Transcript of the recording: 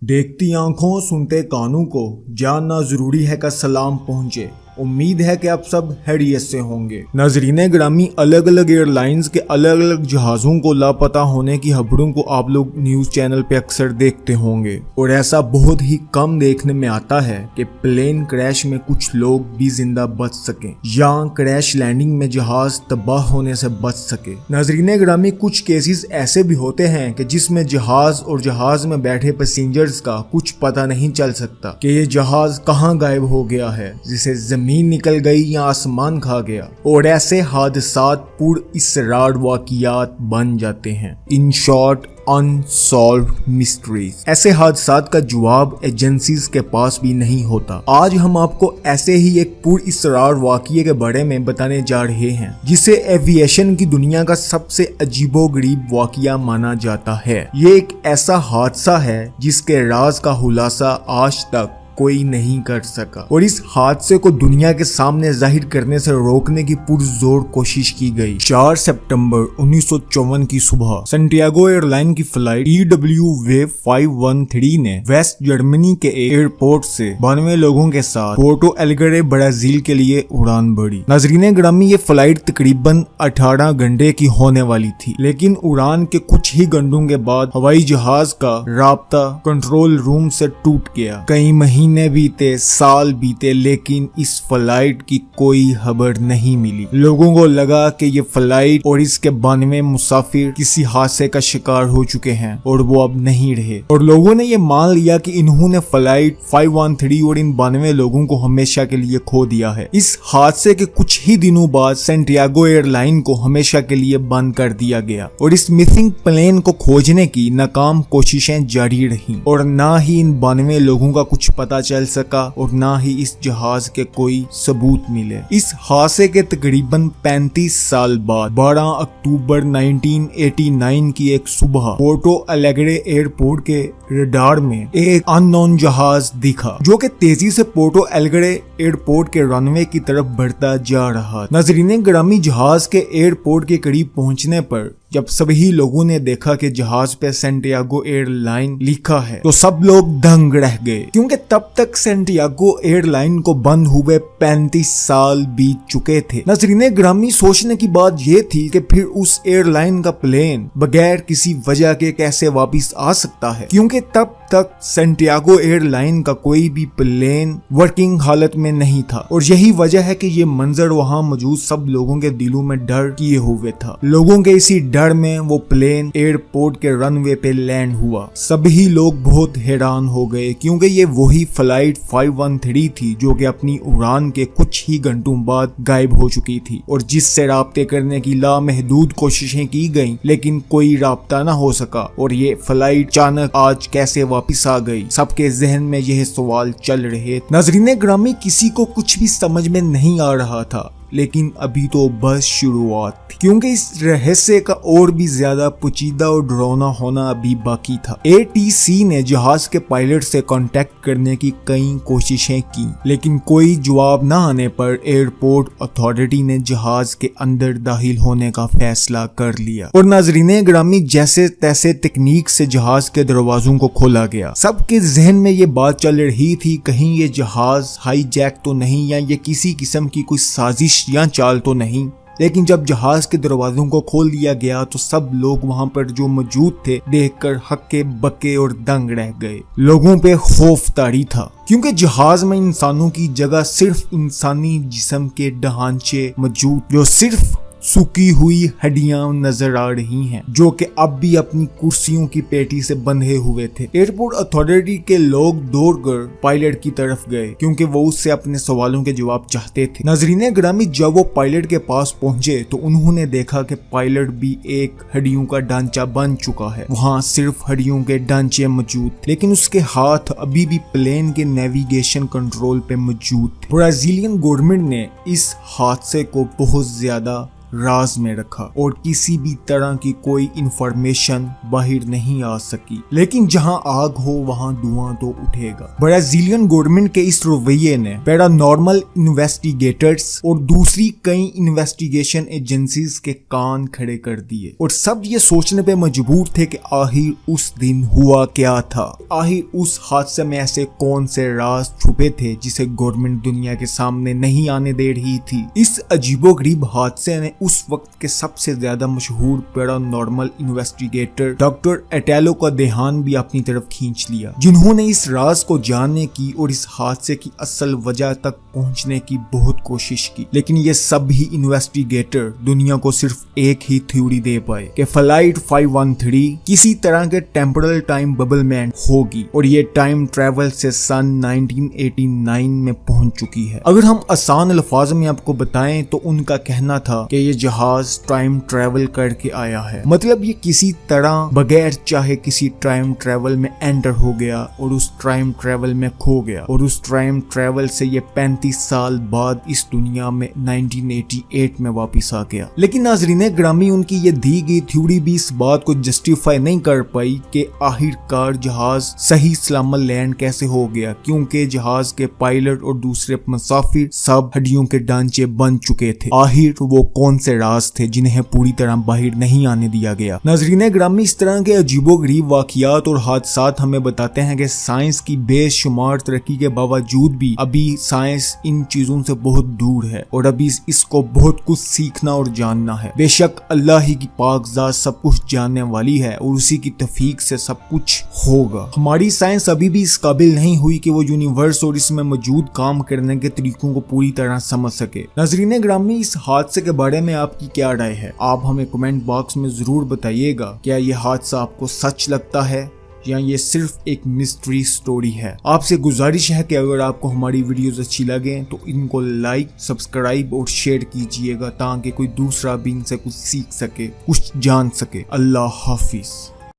देखती आंखों सुनते कानों को जानना जरूरी है का सलाम पहुंचे। उम्मीद है कि आप सब खैरियत से होंगे। नाजरीन ग्रामी, अलग अलग एयरलाइंस के अलग अलग जहाज़ों को लापता होने की खबरों को आप लोग न्यूज़ चैनल पे अक्सर देखते होंगे और ऐसा बहुत ही कम देखने में आता है कि प्लेन क्रैश में कुछ लोग भी जिंदा बच सकें या क्रैश लैंडिंग में जहाज तबाह होने से बच सके। नाजरीन ग्रामी, कुछ केसेस ऐसे भी होते हैं कि जिसमें जहाज और जहाज में बैठे पैसेंजर्स का कुछ पता नहीं चल सकता कि ये जहाज कहाँ गायब हो गया है, जिसे जमीन निकल गई या आसमान खा गया, और ऐसे हादसात पुरअसरार वाक़ियात बन जाते हैं। In short, unsolved mysteries. ऐसे हादसात का जवाब एजेंसीज के पास भी नहीं होता। आज हम आपको ऐसे ही एक पुरअसरार वाक़ये के बारे में बताने जा रहे हैं जिसे एविएशन की दुनिया का सबसे अजीबोगरीब वाक़या माना जाता है। ये एक ऐसा हादसा है जिसके राज का खुलासा आज तक कोई नहीं कर सका और इस हादसे को दुनिया के सामने जाहिर करने से रोकने की पुरजोर कोशिश की गई। 4 सितंबर 1954 की सुबह सैंटियागो एयरलाइन की फ्लाइट TWV 513 ने वेस्ट जर्मनी के एयरपोर्ट से 92 लोगों के साथ पोर्टो एलेग्रे ब्राजील के लिए उड़ान भरी। नाजरीन ग्रामी, ये फ्लाइट तकरीबन 18 घंटे की होने वाली थी, लेकिन उड़ान के कुछ ही घंटों के बाद हवाई जहाज का राब्ता कंट्रोल रूम से टूट गया। कई महीने बीते, साल बीते, लेकिन इस फ्लाइट की कोई खबर नहीं मिली। लोगों को लगा कि ये फ्लाइट और इसके 92 मुसाफिर किसी हादसे का शिकार हो चुके हैं और वो अब नहीं रहे, और लोगों ने ये मान लिया कि इन्होंने फ्लाइट 513 और इन 92 लोगों को हमेशा के लिए खो दिया है। इस हादसे के कुछ ही दिनों बाद सैंटियागो एयरलाइन को हमेशा के लिए बंद कर दिया गया और इस मिसिंग प्लेन को खोजने की नाकाम कोशिशें जारी रहीं और ना ही इन 92 लोगों का कुछ पता चल सका और ना ही इस जहाज के कोई सबूत मिले। इस हादसे के तकरीबन 35 साल बाद 12 अक्टूबर 1989 की एक सुबह पोर्टो एलेग्रे एयरपोर्ट के रडार में एक अननोन जहाज दिखा जो कि तेजी से पोर्टो एलेग्रे एयरपोर्ट के रनवे की तरफ बढ़ता जा रहा। नाजरीन ग्रामी, जहाज के एयरपोर्ट के करीब पहुंचने पर जब सभी लोगों ने देखा कि जहाज पे सैंटियागो एयरलाइन लिखा है तो सब लोग दंग रह गए, क्योंकि तब तक सैंटियागो एयरलाइन को बंद हुए 35 साल बीत चुके थे। नजरीन ग्रामी, सोचने की बात ये थी कि फिर उस एयरलाइन का प्लेन बगैर किसी वजह के कैसे वापस आ सकता है, क्योंकि तब तक सैंटियागो एयरलाइन का कोई भी प्लेन वर्किंग हालत में नहीं था और यही वजह है कि ये मंजर वहां मौजूद सब लोगों के दिलों में डर किए हुए था। लोगों के इसी डर में वो प्लेन एयरपोर्ट के रनवे पे लैंड हुआ। सभी लोग बहुत हैरान हो गए, क्योंकि ये वही फ्लाइट 513 थी जो कि अपनी उड़ान के कुछ ही घंटों बाद गायब हो चुकी थी और जिससे राब्ते करने की लामहदूद कोशिशें की गईं, लेकिन कोई राब्ता ना हो सका और ये फ्लाइट अचानक आज कैसे वापस आ गई। सबके जहन में यह सवाल चल रहे। नाज़रीन ग्रामी, किसी को कुछ भी समझ में नहीं आ रहा था, लेकिन अभी तो बस शुरुआत थी, क्योंकि इस रहस्य का और भी ज्यादा पेचीदा और डरावना होना अभी बाकी था। ATC ने जहाज के पायलट से कांटेक्ट करने की कई कोशिशें की, लेकिन कोई जवाब न आने पर एयरपोर्ट अथॉरिटी ने जहाज के अंदर दाखिल होने का फैसला कर लिया और नाजरीन ग्रामी, जैसे तैसे तकनीक से जहाज के दरवाजों को खोला गया। सबके जहन में ये बात चल रही थी, कहीं ये जहाज हाईजैक तो नहीं या ये किसी किस्म की कोई साजिश या चाल तो नहीं। लेकिन जब जहाज के दरवाजों को खोल दिया गया तो सब लोग वहां पर जो मौजूद थे देखकर हक्के बक्के और दंग रह गए। लोगों पे खौफ तारी था, क्योंकि जहाज में इंसानों की जगह सिर्फ इंसानी जिस्म के ढांचे मौजूद, जो सिर्फ सूखी हुई हड्डियां नजर आ रही हैं, जो कि अब भी अपनी कुर्सियों की पेटी से बंधे हुए थे। एयरपोर्ट अथॉरिटी के लोग दौड़कर पायलट की तरफ गए, क्योंकि वो उससे अपने सवालों के जवाब चाहते थे। नाज़रीन ग्रामी, जब वो पायलट के पास पहुंचे तो उन्होंने देखा कि पायलट भी एक हड्डियों का ढांचा बन चुका है। वहाँ सिर्फ हड्डियों के ढांचे मौजूद, लेकिन उसके हाथ अभी भी प्लेन के नेविगेशन कंट्रोल पे मौजूद थे। ब्राजीलियन गवर्नमेंट ने इस हादसे को बहुत ज्यादा राज में रखा और किसी भी तरह की कोई इंफॉर्मेशन बाहर नहीं आ सकी। लेकिन जहां आग हो वहां धुआं तो उठेगा। ब्राजीलियन गवर्नमेंट के इस रवैये ने पैरानॉर्मल इन्वेस्टिगेटर्स और दूसरी कई इन्वेस्टिगेशन एजेंसीज के कान खड़े कर दिए और सब ये सोचने पे मजबूर थे कि आखिर उस दिन हुआ क्या था, आखिर उस हादसे में ऐसे कौन से राज छुपे थे जिसे गवर्नमेंट दुनिया के सामने नहीं आने दे रही थी। इस अजीबोगरीब हादसे ने उस वक्त के सबसे ज्यादा मशहूर पैरानॉर्मल इन्वेस्टिगेटर डॉक्टर एटेलो का ध्यान भी अपनी तरफ खींच लिया, जिन्होंने इस राज को जानने की और इस हादसे की असल वजह तक पहुंचने की बहुत कोशिश की। लेकिन ये सभी इन्वेस्टिगेटर दुनिया को सिर्फ एक ही थ्योरी दे पाए कि फ्लाइट 513 किसी तरह के टेम्पोरल टाइम बबल में होगी और ये टाइम ट्रेवल से सन 1989 में पहुंच चुकी है। अगर हम आसान अल्फाज में आपको बताएं तो उनका कहना था कि ये जहाज टाइम ट्रेवल करके आया है, मतलब ये किसी तरह बगैर चाहे किसी टाइम ट्रेवल में एंटर हो गया और उस टाइम ट्रेवल में खो गया और उस टाइम ट्रेवल से ये 35 साल बाद इस दुनिया में 1988 में वापस आ गया। लेकिन नाज़रीन ग्रामी, उनकी ये दी गई थ्योरी भी इस बात को जस्टिफाई नहीं कर पाई कि आखिरकार जहाज सही सलामत लैंड कैसे हो गया, क्योंकि जहाज के पायलट और दूसरे मुसाफिर सब हड्डियों के ढांचे बन चुके थे। आखिर वो कौन से राज थे जिन्हें पूरी तरह बाहर नहीं आने दिया गया। नाज़रीन ग्रामी, इस तरह के अजीबोगरीब वाकयात और हादसात हमें बताते हैं कि साइंस की बेशुमार तरक्की के बावजूद भी अभी साइंस इन चीजों से बहुत दूर है और अभी इसको बहुत कुछ सीखना और जानना है। बेशक अल्लाह ही की पाक ज़ात सब कुछ जानने वाली है और उसी की तौफीक से सब कुछ होगा। हमारी साइंस अभी भी इस काबिल नहीं हुई कि वो यूनिवर्स और इसमें मौजूद काम करने के तरीकों को पूरी तरह समझ सके। नाज़रीन ग्रामी, इस हादसे के बारे में आपकी क्या राय है? आप हमें कमेंट बॉक्स में जरूर बताइएगा। क्या ये हादसा आपको सच लगता है या ये सिर्फ एक मिस्ट्री स्टोरी है? आपसे गुजारिश है कि अगर आपको हमारी वीडियोस अच्छी लगे तो इनको लाइक, सब्सक्राइब और शेयर कीजिएगा ताकि कोई दूसरा भी इनसे कुछ सीख सके, कुछ जान सके। अल्लाह हाफिज।